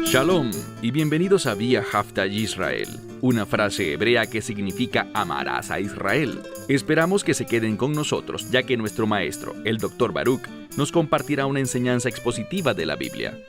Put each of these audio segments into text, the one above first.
Shalom y bienvenidos a Vía Haftaj Israel, una frase hebrea que significa amarás a Israel. Esperamos que se queden con nosotros, ya que nuestro maestro, el Dr. Baruch, nos compartirá una enseñanza expositiva de la Biblia.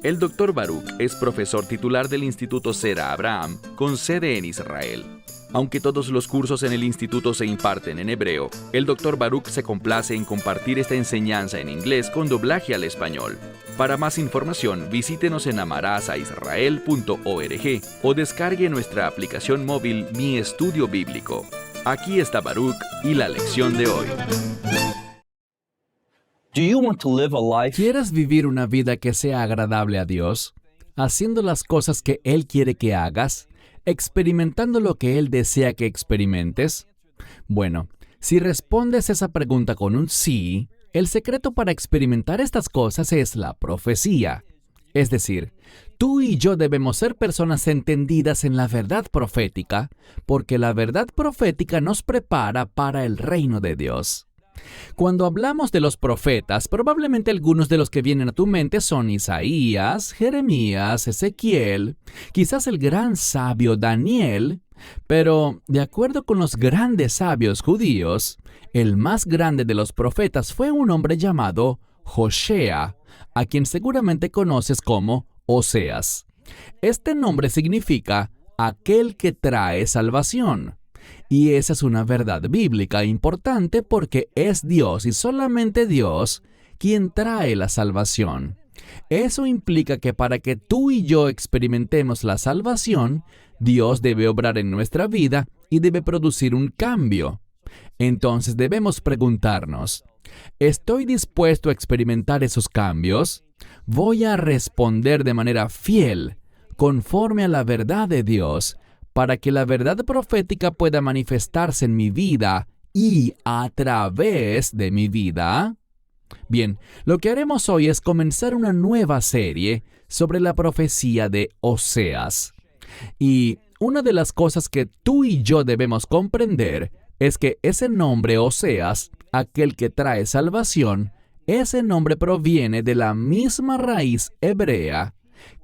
El Dr. Baruch es profesor titular del Instituto Zera Abraham, con sede en Israel. Aunque todos los cursos en el instituto se imparten en hebreo, el Dr. Baruch se complace en compartir esta enseñanza en inglés con doblaje al español. Para más información, visítenos en amarasaisrael.org o descargue nuestra aplicación móvil Mi Estudio Bíblico. Aquí está Baruch y la lección de hoy. ¿Quieres vivir una vida que sea agradable a Dios, haciendo las cosas que Él quiere que hagas, experimentando lo que Él desea que experimentes? Bueno, si respondes esa pregunta con un sí, el secreto para experimentar estas cosas es la profecía. Es decir, tú y yo debemos ser personas entendidas en la verdad profética, porque la verdad profética nos prepara para el reino de Dios. Cuando hablamos de los profetas, probablemente algunos de los que vienen a tu mente son Isaías, Jeremías, Ezequiel, quizás el gran sabio Daniel, pero de acuerdo con los grandes sabios judíos, el más grande de los profetas fue un hombre llamado Hosea, a quien seguramente conoces como Oseas. Este nombre significa aquel que trae salvación. Y esa es una verdad bíblica importante porque es Dios y solamente Dios quien trae la salvación. Eso implica que para que tú y yo experimentemos la salvación, Dios debe obrar en nuestra vida y debe producir un cambio. Entonces debemos preguntarnos, ¿estoy dispuesto a experimentar esos cambios? ¿Voy a responder de manera fiel, conforme a la verdad de Dios, para que la verdad profética pueda manifestarse en mi vida y a través de mi vida? Bien, lo que haremos hoy es comenzar una nueva serie sobre la profecía de Oseas. Y una de las cosas que tú y yo debemos comprender es que ese nombre Oseas, aquel que trae salvación, ese nombre proviene de la misma raíz hebrea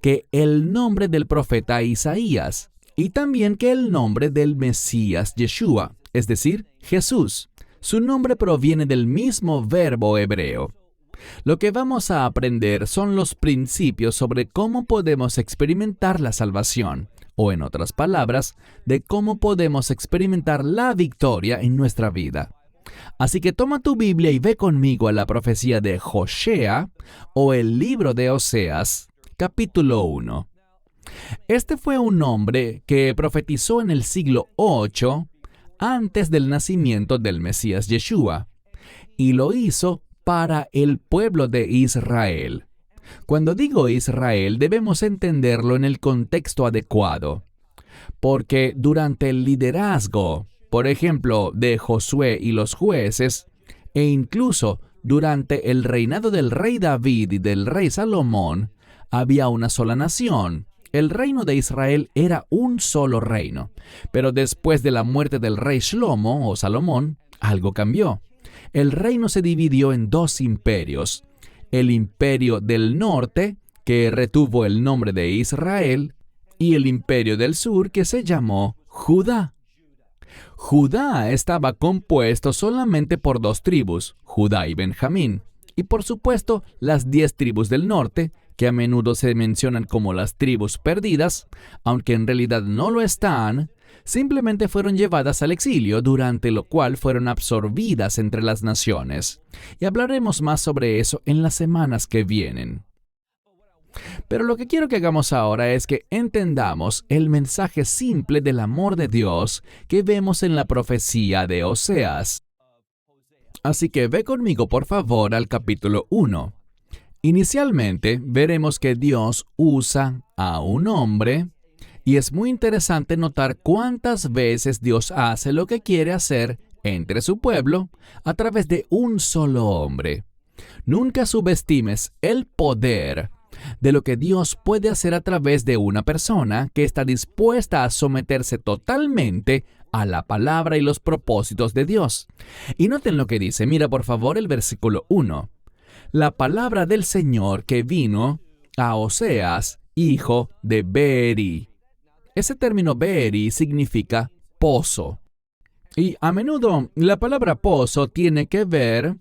que el nombre del profeta Isaías. Y también que el nombre del Mesías Yeshua, es decir, Jesús. Su nombre proviene del mismo verbo hebreo. Lo que vamos a aprender son los principios sobre cómo podemos experimentar la salvación, o en otras palabras, de cómo podemos experimentar la victoria en nuestra vida. Así que toma tu Biblia y ve conmigo a la profecía de Hosea, o el libro de Oseas, capítulo 1. Este fue un hombre que profetizó en el siglo 8 antes del nacimiento del Mesías Yeshua, y lo hizo para el pueblo de Israel. Cuando digo Israel, debemos entenderlo en el contexto adecuado, porque durante el liderazgo, por ejemplo, de Josué y los jueces, e incluso durante el reinado del rey David y del rey Salomón, había una sola nación. El reino de Israel era un solo reino, pero después de la muerte del rey Shlomo o Salomón, algo cambió. El reino se dividió en dos imperios, el imperio del norte, que retuvo el nombre de Israel, y el imperio del sur, que se llamó Judá. Judá estaba compuesto solamente por dos tribus, Judá y Benjamín, y por supuesto las 10 tribus del norte, que a menudo se mencionan como las tribus perdidas, aunque en realidad no lo están, simplemente fueron llevadas al exilio, durante lo cual fueron absorbidas entre las naciones. Y hablaremos más sobre eso en las semanas que vienen. Pero lo que quiero que hagamos ahora es que entendamos el mensaje simple del amor de Dios que vemos en la profecía de Oseas. Así que ve conmigo por favor al capítulo 1. Inicialmente, veremos que Dios usa a un hombre, y es muy interesante notar cuántas veces Dios hace lo que quiere hacer entre su pueblo a través de un solo hombre. Nunca subestimes el poder de lo que Dios puede hacer a través de una persona que está dispuesta a someterse totalmente a la palabra y los propósitos de Dios. Y noten lo que dice. Mira por favor el versículo 1. la palabra del Señor que vino a Oseas, hijo de Beeri. Ese término Beeri significa pozo. Y a menudo la palabra pozo tiene que ver,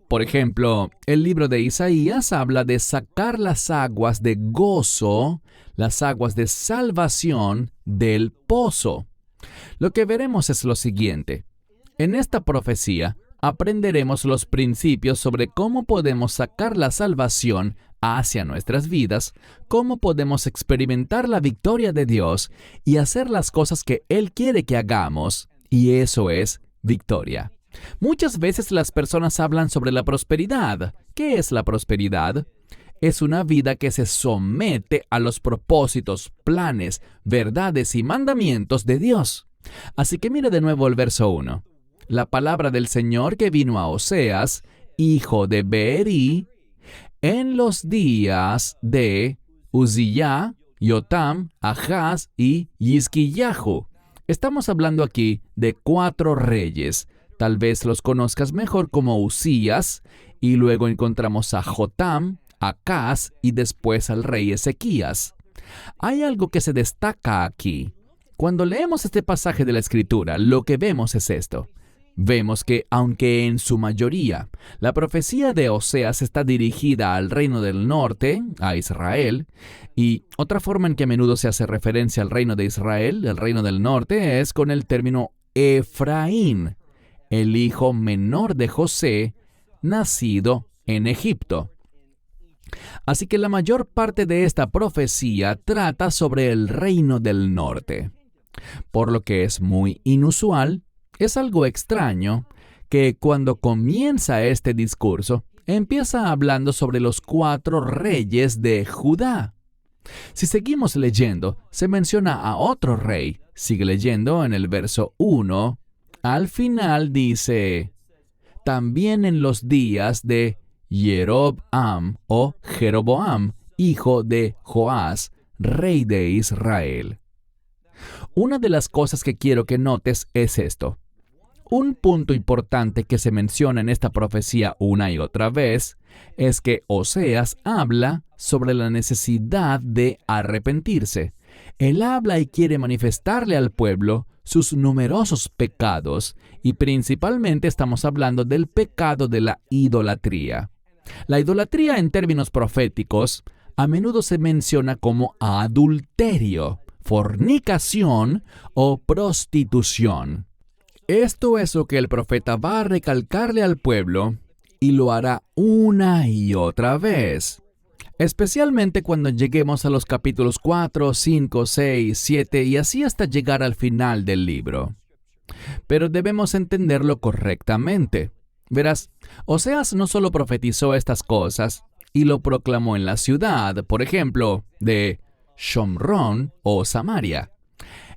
por ejemplo, el libro de Isaías habla de sacar las aguas de gozo, las aguas de salvación del pozo. Lo que veremos es lo siguiente. En esta profecía aprenderemos los principios sobre cómo podemos sacar la salvación hacia nuestras vidas, cómo podemos experimentar la victoria de Dios y hacer las cosas que Él quiere que hagamos, y eso es victoria. Muchas veces las personas hablan sobre la prosperidad. ¿Qué es la prosperidad? Es una vida que se somete a los propósitos, planes, verdades y mandamientos de Dios. Así que mire de nuevo el verso 1. La palabra del Señor que vino a Oseas, hijo de Beeri, en los días de Uzziah, Yotam, Ahaz y Hizquillahu. Estamos hablando aquí de 4 reyes. Tal vez los conozcas mejor como Uzías, y luego encontramos a Jotam, Acaz y después al rey Ezequías. Hay algo que se destaca aquí. Cuando leemos este pasaje de la Escritura, lo que vemos es esto. Vemos que, aunque en su mayoría la profecía de Oseas está dirigida al reino del norte, a Israel, y otra forma en que a menudo se hace referencia al reino de Israel, el reino del norte, es con el término Efraín, el hijo menor de José, nacido en Egipto. Así que la mayor parte de esta profecía trata sobre el reino del norte. Por lo que es muy inusual, es algo extraño que cuando comienza este discurso, empieza hablando sobre los 4 reyes de Judá. Si seguimos leyendo, se menciona a otro rey. Sigue leyendo en el verso 1. Al final dice, también en los días de Jeroboam o Jeroboam, hijo de Joás, rey de Israel. Una de las cosas que quiero que notes es esto. Un punto importante que se menciona en esta profecía una y otra vez es que Oseas habla sobre la necesidad de arrepentirse. Él habla y quiere manifestarle al pueblo sus numerosos pecados, y principalmente estamos hablando del pecado de la idolatría. La idolatría en términos proféticos a menudo se menciona como adulterio, fornicación o prostitución. Esto es lo que el profeta va a recalcarle al pueblo y lo hará una y otra vez. Especialmente cuando lleguemos a los capítulos 4, 5, 6, 7 y así hasta llegar al final del libro. Pero debemos entenderlo correctamente. Verás, Oseas no solo profetizó estas cosas y lo proclamó en la ciudad, por ejemplo, de Shomrón o Samaria.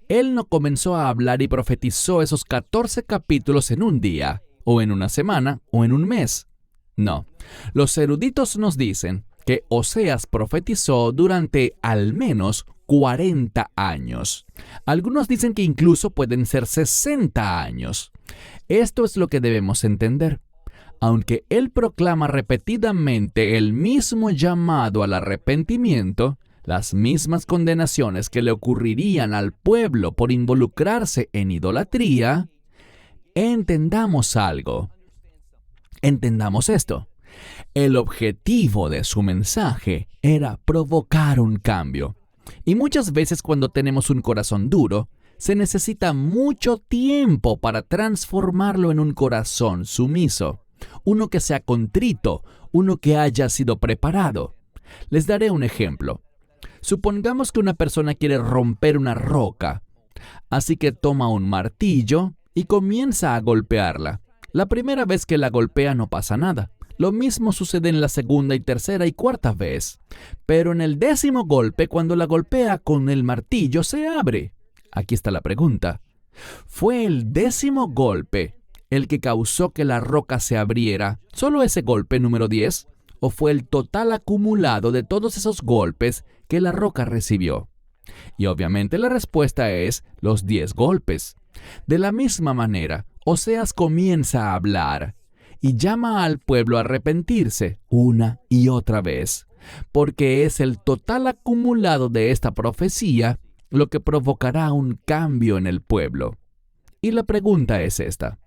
Él no comenzó a hablar y profetizó esos 14 capítulos en un día, o en una semana, o en un mes. No, los eruditos nos dicen que Oseas profetizó durante al menos 40 años. Algunos dicen que incluso pueden ser 60 años. Esto es lo que debemos entender. Aunque él proclama repetidamente el mismo llamado al arrepentimiento, las mismas condenaciones que le ocurrirían al pueblo por involucrarse en idolatría, entendamos algo. Entendamos esto. El objetivo de su mensaje era provocar un cambio. Y muchas veces cuando tenemos un corazón duro, se necesita mucho tiempo para transformarlo en un corazón sumiso. Uno que sea contrito, uno que haya sido preparado. Les daré un ejemplo. Supongamos que una persona quiere romper una roca, así que toma un martillo y comienza a golpearla. La primera vez que la golpea no pasa nada. Lo mismo sucede en la segunda y tercera y cuarta vez. Pero en el 10º golpe, cuando la golpea con el martillo, se abre. Aquí está la pregunta. ¿Fue el 10º golpe el que causó que la roca se abriera, solo ese golpe número 10? ¿O fue el total acumulado de todos esos golpes que la roca recibió? Y obviamente la respuesta es los 10 golpes. De la misma manera, Oseas comienza a hablar y llama al pueblo a arrepentirse una y otra vez, porque es el total acumulado de esta profecía lo que provocará un cambio en el pueblo. Y la pregunta es esta.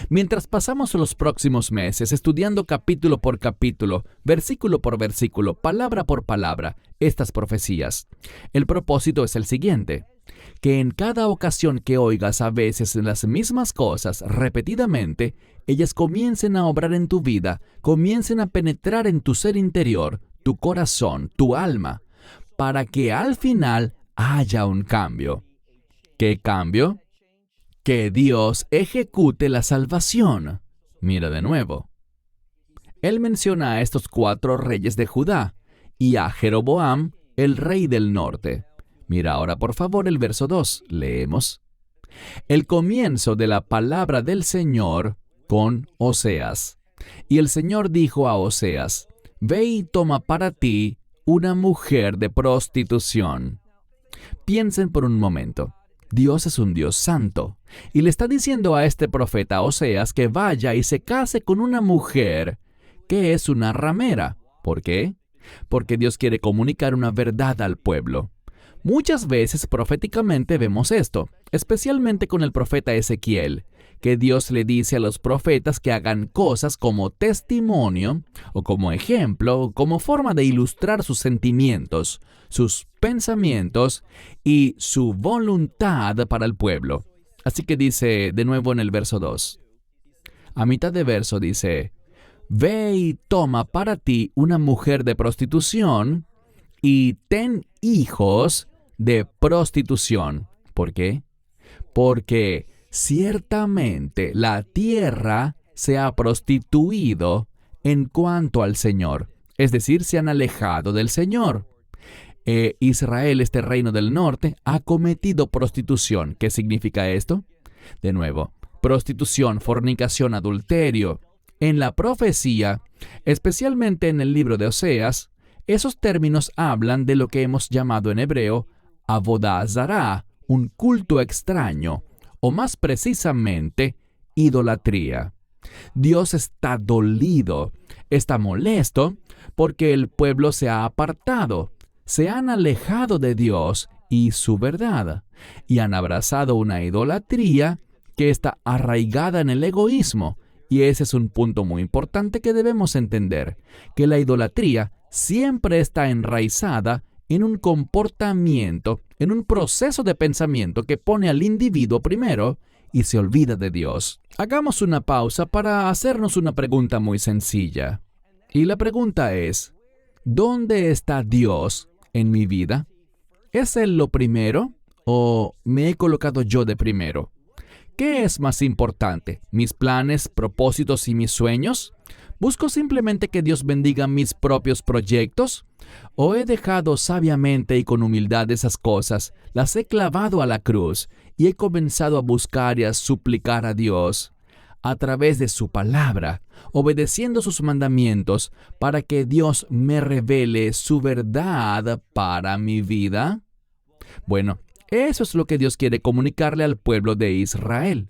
Mientras pasamos los próximos meses estudiando capítulo por capítulo, versículo por versículo, palabra por palabra, estas profecías, el propósito es el siguiente: que en cada ocasión que oigas a veces las mismas cosas repetidamente, ellas comiencen a obrar en tu vida, comiencen a penetrar en tu ser interior, tu corazón, tu alma, para que al final haya un cambio. ¿Qué cambio? Que Dios ejecute la salvación. Mira de nuevo. Él menciona a estos 4 reyes de Judá y a Jeroboam, el rey del norte. Mira ahora por favor el verso 2. Leemos. El comienzo de la palabra del Señor con Oseas. Y el Señor dijo a Oseas: Ve y toma para ti una mujer de prostitución. Piensen por un momento. Dios es un Dios santo, y le está diciendo a este profeta Oseas que vaya y se case con una mujer que es una ramera. ¿Por qué? Porque Dios quiere comunicar una verdad al pueblo. Muchas veces proféticamente vemos esto, especialmente con el profeta Ezequiel, que Dios le dice a los profetas que hagan cosas como testimonio, o como ejemplo, o como forma de ilustrar sus sentimientos, sus pensamientos y su voluntad para el pueblo. Así que dice de nuevo en el verso 2. A mitad de verso dice: Ve y toma para ti una mujer de prostitución y ten hijos de prostitución. ¿Por qué? Porque ciertamente la tierra se ha prostituido en cuanto al Señor, es decir, se han alejado del Señor. Israel, este reino del norte, ha cometido prostitución. ¿Qué significa esto? De nuevo, prostitución, fornicación, adulterio. En la profecía, especialmente en el libro de Oseas, esos términos hablan de lo que hemos llamado en hebreo Avodah Zará, un culto extraño, o más precisamente, idolatría. Dios está dolido, está molesto, porque el pueblo se ha apartado, se han alejado de Dios y su verdad, y han abrazado una idolatría que está arraigada en el egoísmo. Y ese es un punto muy importante que debemos entender, que la idolatría siempre está enraizada en un comportamiento, en un proceso de pensamiento que pone al individuo primero y se olvida de Dios. Hagamos una pausa para hacernos una pregunta muy sencilla. Y la pregunta es: ¿dónde está Dios en mi vida? ¿Es Él lo primero o me he colocado yo de primero? ¿Qué es más importante? ¿Mis planes, propósitos y mis sueños? ¿Busco simplemente que Dios bendiga mis propios proyectos? ¿O he dejado sabiamente y con humildad esas cosas, las he clavado a la cruz y he comenzado a buscar y a suplicar a Dios a través de su palabra, obedeciendo sus mandamientos para que Dios me revele su verdad para mi vida? Bueno, eso es lo que Dios quiere comunicarle al pueblo de Israel.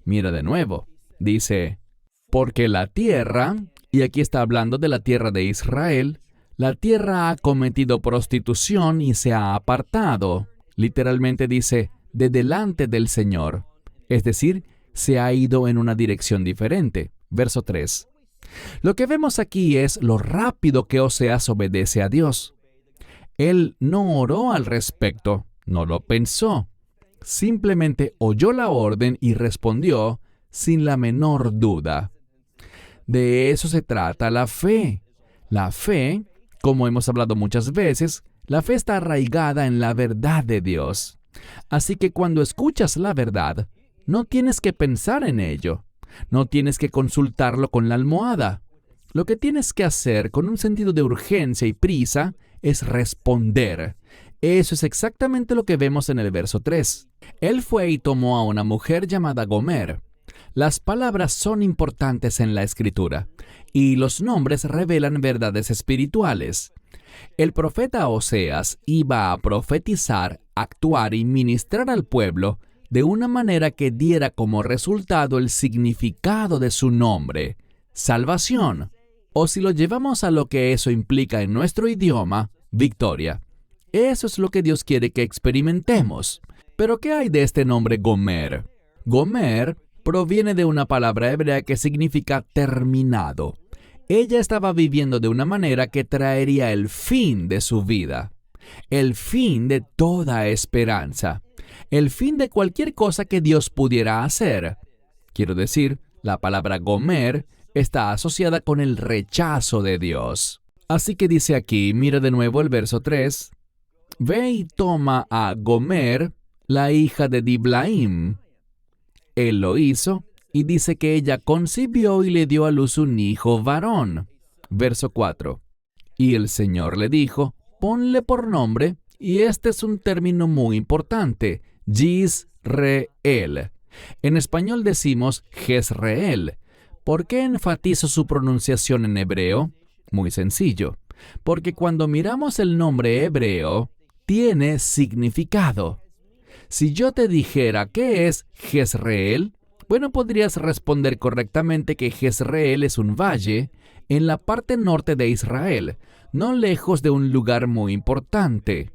Mira de nuevo, dice: porque la tierra, y aquí está hablando de la tierra de Israel, la tierra ha cometido prostitución y se ha apartado. Literalmente dice, de delante del Señor. Es decir, se ha ido en una dirección diferente. Verso 3. Lo que vemos aquí es lo rápido que Oseas obedece a Dios. Él no oró al respecto, no lo pensó. Simplemente oyó la orden y respondió sin la menor duda. De eso se trata la fe. La fe, como hemos hablado muchas veces, la fe está arraigada en la verdad de Dios. Así que cuando escuchas la verdad, no tienes que pensar en ello. No tienes que consultarlo con la almohada. Lo que tienes que hacer con un sentido de urgencia y prisa es responder. Eso es exactamente lo que vemos en el verso 3. Él fue y tomó a una mujer llamada Gomer. Las palabras son importantes en la Escritura, y los nombres revelan verdades espirituales. El profeta Oseas iba a profetizar, actuar y ministrar al pueblo de una manera que diera como resultado el significado de su nombre, salvación, o si lo llevamos a lo que eso implica en nuestro idioma, victoria. Eso es lo que Dios quiere que experimentemos. Pero ¿qué hay de este nombre Gomer? Gomer proviene de una palabra hebrea que significa terminado. Ella estaba viviendo de una manera que traería el fin de su vida, el fin de toda esperanza, el fin de cualquier cosa que Dios pudiera hacer. Quiero decir, la palabra Gomer está asociada con el rechazo de Dios. Así que dice aquí, mira de nuevo el verso 3, ve y toma a Gomer, la hija de Diblaim. Él lo hizo, y dice que ella concibió y le dio a luz un hijo varón. Verso 4. Y el Señor le dijo, ponle por nombre, y este es un término muy importante, Yisreel. En español decimos Jezreel. ¿Por qué enfatizo su pronunciación en hebreo? Muy sencillo, porque cuando miramos el nombre hebreo, tiene significado. Si yo te dijera ¿qué es Jezreel? Bueno, podrías responder correctamente que Jezreel es un valle en la parte norte de Israel, no lejos de un lugar muy importante,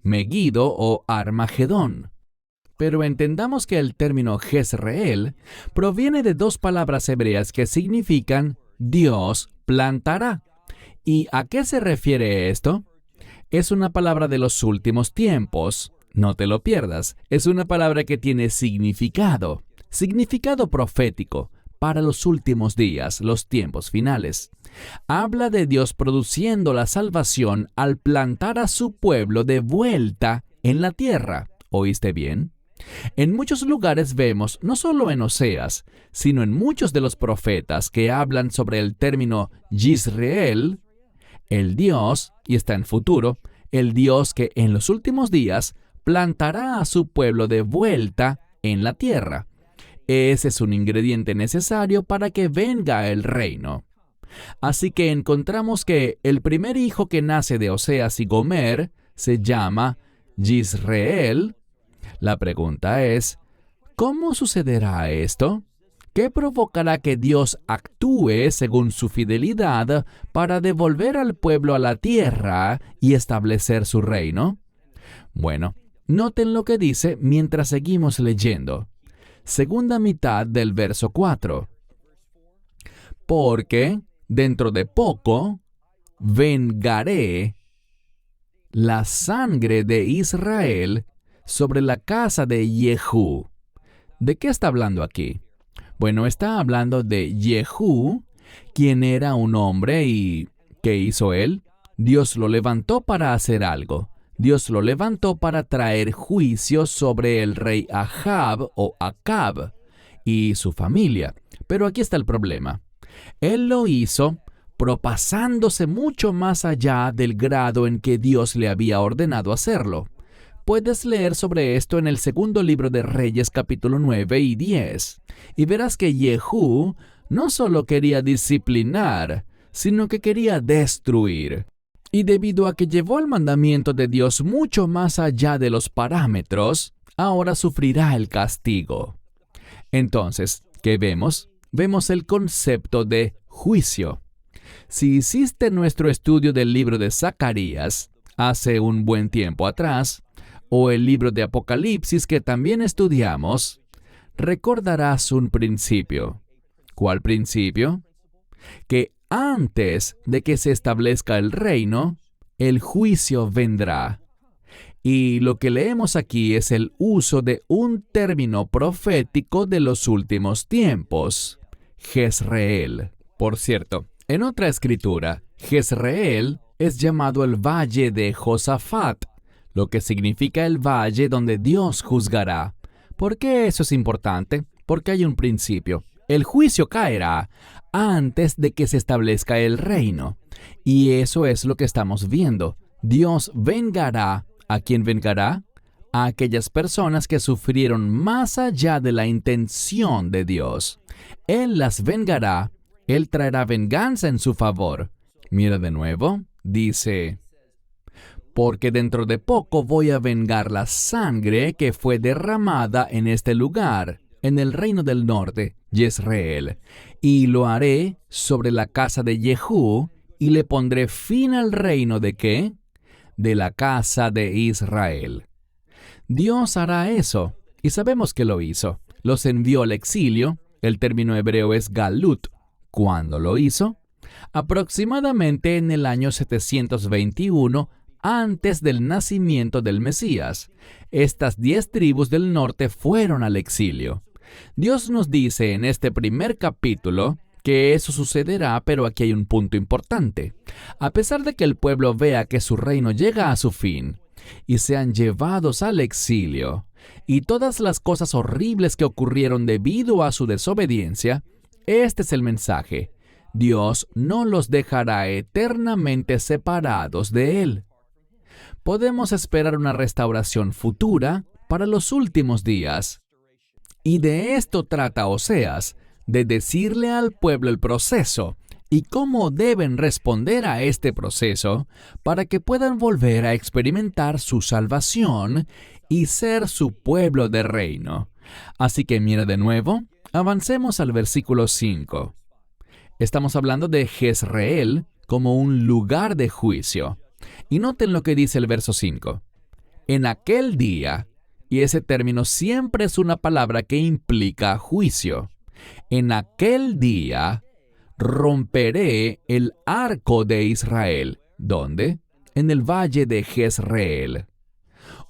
Megiddo o Armagedón. Pero entendamos que el término Jezreel proviene de dos palabras hebreas que significan Dios plantará. ¿Y a qué se refiere esto? Es una palabra de los últimos tiempos. No te lo pierdas. Es una palabra que tiene significado profético para los últimos días, los tiempos finales. Habla de Dios produciendo la salvación al plantar a su pueblo de vuelta en la tierra. ¿Oíste bien? En muchos lugares vemos, no solo en Oseas, sino en muchos de los profetas que hablan sobre el término Yisreel, el Dios, y está en futuro, el Dios que en los últimos días plantará a su pueblo de vuelta en la tierra. Ese es un ingrediente necesario para que venga el reino. Así que encontramos que el primer hijo que nace de Oseas y Gomer se llama Yisreel. La pregunta es, ¿cómo sucederá esto? ¿Qué provocará que Dios actúe según su fidelidad para devolver al pueblo a la tierra y establecer su reino? Bueno, noten lo que dice mientras seguimos leyendo. Segunda mitad del verso 4. Porque dentro de poco vengaré la sangre de Israel sobre la casa de Jehú. ¿De qué está hablando aquí? Bueno, está hablando de Jehú, quien era un hombre y ¿qué hizo él? Dios lo levantó para hacer algo. Dios lo levantó para traer juicio sobre el rey Ahab o Acab y su familia. Pero aquí está el problema. Él lo hizo propasándose mucho más allá del grado en que Dios le había ordenado hacerlo. Puedes leer sobre esto en el segundo libro de Reyes, capítulo 9 y 10, y verás que Jehú no solo quería disciplinar, sino que quería destruir. Y debido a que llevó el mandamiento de Dios mucho más allá de los parámetros, ahora sufrirá el castigo. Entonces, ¿qué vemos? Vemos el concepto de juicio. Si hiciste nuestro estudio del libro de Zacarías hace un buen tiempo atrás, o el libro de Apocalipsis que también estudiamos, recordarás un principio. ¿Cuál principio? Que antes de que se establezca el reino, el juicio vendrá. Y lo que leemos aquí es el uso de un término profético de los últimos tiempos, Jezreel. Por cierto, en otra escritura, Jezreel es llamado el Valle de Josafat, lo que significa el valle donde Dios juzgará. ¿Por qué eso es importante? Porque hay un principio. El juicio caerá antes de que se establezca el reino. Y eso es lo que estamos viendo. Dios vengará. ¿A quién vengará? A aquellas personas que sufrieron más allá de la intención de Dios. Él las vengará. Él traerá venganza en su favor. Mira de nuevo. Dice, porque dentro de poco voy a vengar la sangre que fue derramada en este lugar, en el reino del norte, Jezreel, y lo haré sobre la casa de Jehú, y le pondré fin al reino ¿de qué? De la casa de Israel. Dios hará eso, y sabemos que lo hizo. Los envió al exilio, el término hebreo es galut. ¿Cuándo lo hizo? Aproximadamente en el año 721 antes del nacimiento del Mesías. Estas 10 tribus del norte fueron al exilio. Dios nos dice en este primer capítulo que eso sucederá, pero aquí hay un punto importante. A pesar de que el pueblo vea que su reino llega a su fin y sean llevados al exilio, y todas las cosas horribles que ocurrieron debido a su desobediencia, este es el mensaje: Dios no los dejará eternamente separados de Él. Podemos esperar una restauración futura para los últimos días. Y de esto trata Oseas, de decirle al pueblo el proceso y cómo deben responder a este proceso para que puedan volver a experimentar su salvación y ser su pueblo de reino. Así que mira de nuevo, avancemos al versículo 5. Estamos hablando de Jezreel como un lugar de juicio. Y noten lo que dice el verso 5. En aquel día, y ese término siempre es una palabra que implica juicio. En aquel día romperé el arco de Israel. ¿Dónde? En el valle de Jezreel.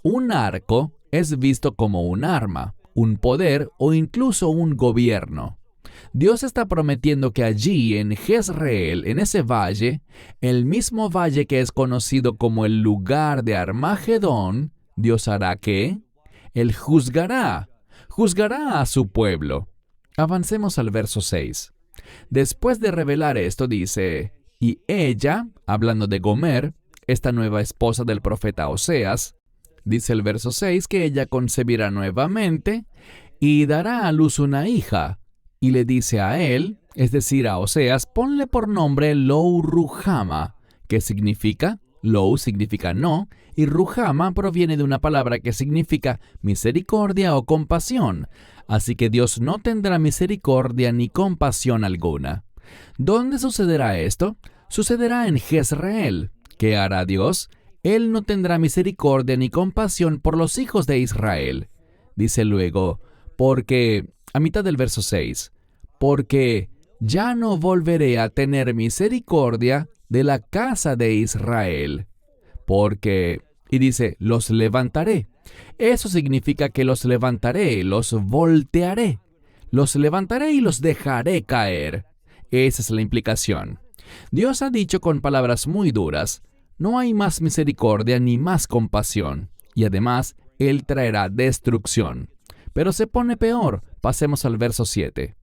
Un arco es visto como un arma, un poder o incluso un gobierno. Dios está prometiendo que allí en Jezreel, en ese valle, el mismo valle que es conocido como el lugar de Armagedón, Dios hará ¿qué? Él juzgará a su pueblo. Avancemos al verso 6. Después de revelar esto dice, y ella, hablando de Gomer, esta nueva esposa del profeta Oseas, dice el verso 6 que ella concebirá nuevamente y dará a luz una hija. Y le dice a él, es decir, a Oseas, ponle por nombre Lo-Ruhama, que significa, Lo significa no, y Ruhama proviene de una palabra que significa misericordia o compasión. Así que Dios no tendrá misericordia ni compasión alguna. ¿Dónde sucederá esto? Sucederá en Jezreel. ¿Qué hará Dios? Él no tendrá misericordia ni compasión por los hijos de Israel. Dice luego, porque, a mitad del verso 6, porque ya no volveré a tener misericordia de la casa de Israel. Porque, y dice, los levantaré. Eso significa que los levantaré, los voltearé. Los levantaré y los dejaré caer. Esa es la implicación. Dios ha dicho con palabras muy duras, no hay más misericordia ni más compasión. Y además, Él traerá destrucción. Pero se pone peor. Pasemos al verso 7.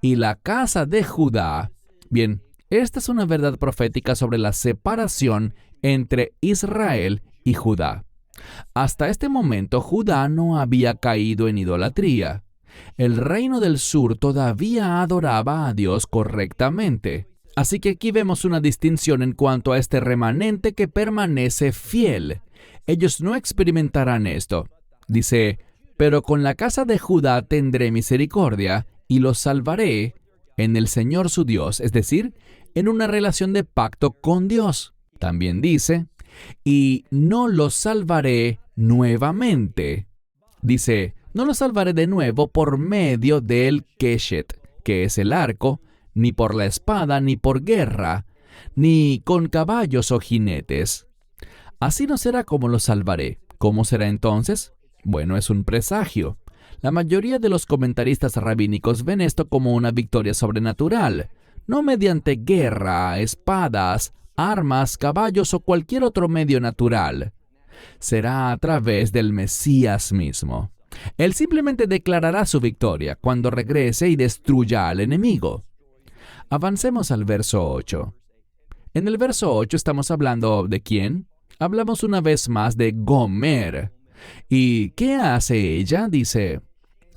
Y la casa de Judá. Bien, esta es una verdad profética sobre la separación entre Israel y Judá. Hasta este momento, Judá no había caído en idolatría. El reino del sur todavía adoraba a Dios correctamente. Así que aquí vemos una distinción en cuanto a este remanente que permanece fiel. Ellos no experimentarán esto. Dice, pero con la casa de Judá tendré misericordia y los salvaré en el Señor su Dios, es decir, en una relación de pacto con Dios. También dice, y no los salvaré nuevamente. Dice, no los salvaré de nuevo por medio del Keshet, que es el arco, ni por la espada, ni por guerra, ni con caballos o jinetes. Así no será como los salvaré. ¿Cómo será entonces? Bueno, es un presagio. La mayoría de los comentaristas rabínicos ven esto como una victoria sobrenatural, no mediante guerra, espadas, armas, caballos o cualquier otro medio natural. Será a través del Mesías mismo. Él simplemente declarará su victoria cuando regrese y destruya al enemigo. Avancemos al verso 8. En el verso 8 estamos hablando ¿de quién? Hablamos una vez más de Gomer. ¿Y qué hace ella? Dice,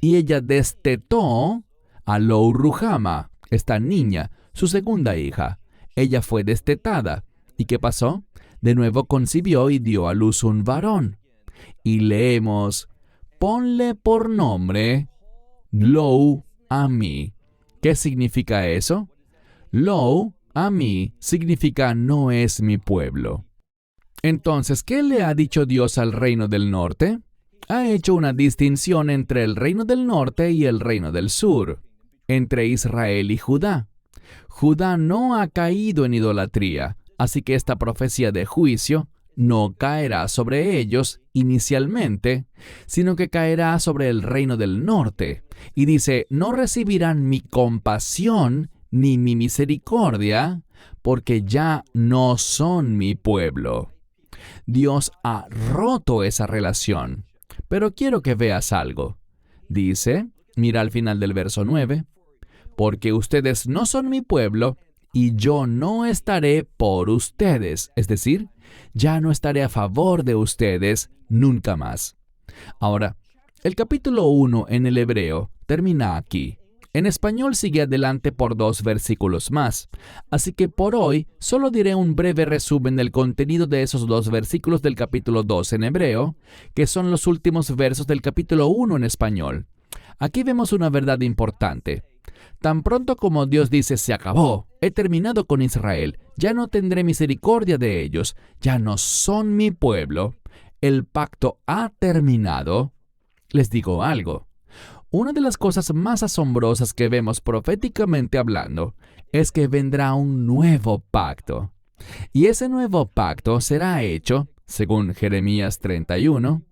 y ella destetó a Lo-Ruhama, esta niña, su segunda hija. Ella fue destetada. ¿Y qué pasó? De nuevo concibió y dio a luz un varón. Y leemos, ponle por nombre Lo-Ammi. ¿Qué significa eso? Lo-Ammi significa no es mi pueblo. Entonces, ¿qué le ha dicho Dios al reino del norte? Ha hecho una distinción entre el reino del norte y el reino del sur, entre Israel y Judá. Judá no ha caído en idolatría, así que esta profecía de juicio no caerá sobre ellos inicialmente, sino que caerá sobre el reino del norte. Y dice, no recibirán mi compasión ni mi misericordia, porque ya no son mi pueblo. Dios ha roto esa relación. Pero quiero que veas algo. Dice, mira al final del verso 9, porque ustedes no son mi pueblo, y yo no estaré por ustedes. Es decir, ya no estaré a favor de ustedes nunca más. Ahora, el capítulo 1 en el hebreo termina aquí. En español sigue adelante por 2 versículos más, así que por hoy solo diré un breve resumen del contenido de esos 2 versículos del capítulo 2 en hebreo, que son los últimos versos del capítulo 1 en español. Aquí vemos una verdad importante. Tan pronto como Dios dice, se acabó, he terminado con Israel, ya no tendré misericordia de ellos, ya no son mi pueblo, el pacto ha terminado. Les digo algo. Una de las cosas más asombrosas que vemos proféticamente hablando es que vendrá un nuevo pacto. Y ese nuevo pacto será hecho, según Jeremías 31,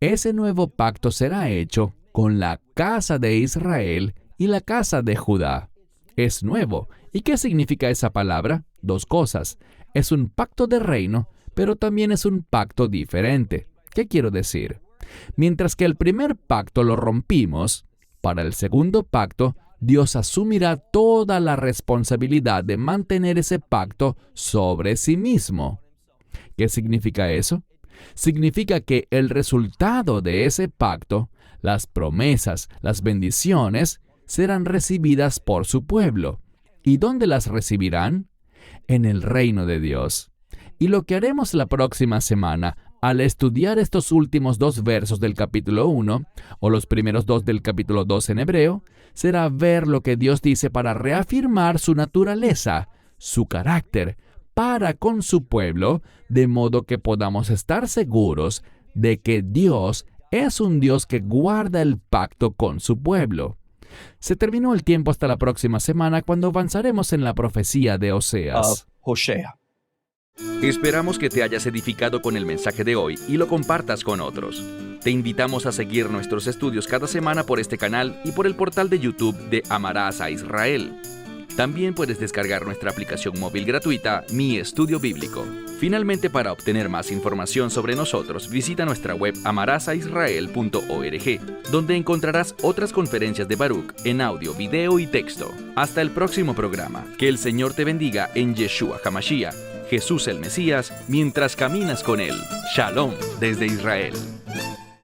ese nuevo pacto será hecho con la casa de Israel y la casa de Judá. Es nuevo. ¿Y qué significa esa palabra? 2 cosas. Es un pacto de reino, pero también es un pacto diferente. ¿Qué quiero decir? Mientras que el primer pacto lo rompimos, para el segundo pacto, Dios asumirá toda la responsabilidad de mantener ese pacto sobre sí mismo. ¿Qué significa eso? Significa que el resultado de ese pacto, las promesas, las bendiciones, serán recibidas por su pueblo. ¿Y dónde las recibirán? En el reino de Dios. Y lo que haremos la próxima semana, al estudiar estos últimos 2 versos del capítulo 1, o los primeros 2 del capítulo 2 en hebreo, será ver lo que Dios dice para reafirmar su naturaleza, su carácter, para con su pueblo, de modo que podamos estar seguros de que Dios es un Dios que guarda el pacto con su pueblo. Se terminó el tiempo hasta la próxima semana, cuando avanzaremos en la profecía de Oseas. Esperamos que te hayas edificado con el mensaje de hoy y lo compartas con otros. Te invitamos a seguir nuestros estudios cada semana por este canal y por el portal de YouTube de Amarás a Israel. También puedes descargar nuestra aplicación móvil gratuita, Mi Estudio Bíblico. Finalmente, para obtener más información sobre nosotros, visita nuestra web amarasaisrael.org, donde encontrarás otras conferencias de Baruch en audio, video y texto. Hasta el próximo programa. Que el Señor te bendiga en Yeshua HaMashiach, Jesús el Mesías, mientras caminas con Él. Shalom desde Israel.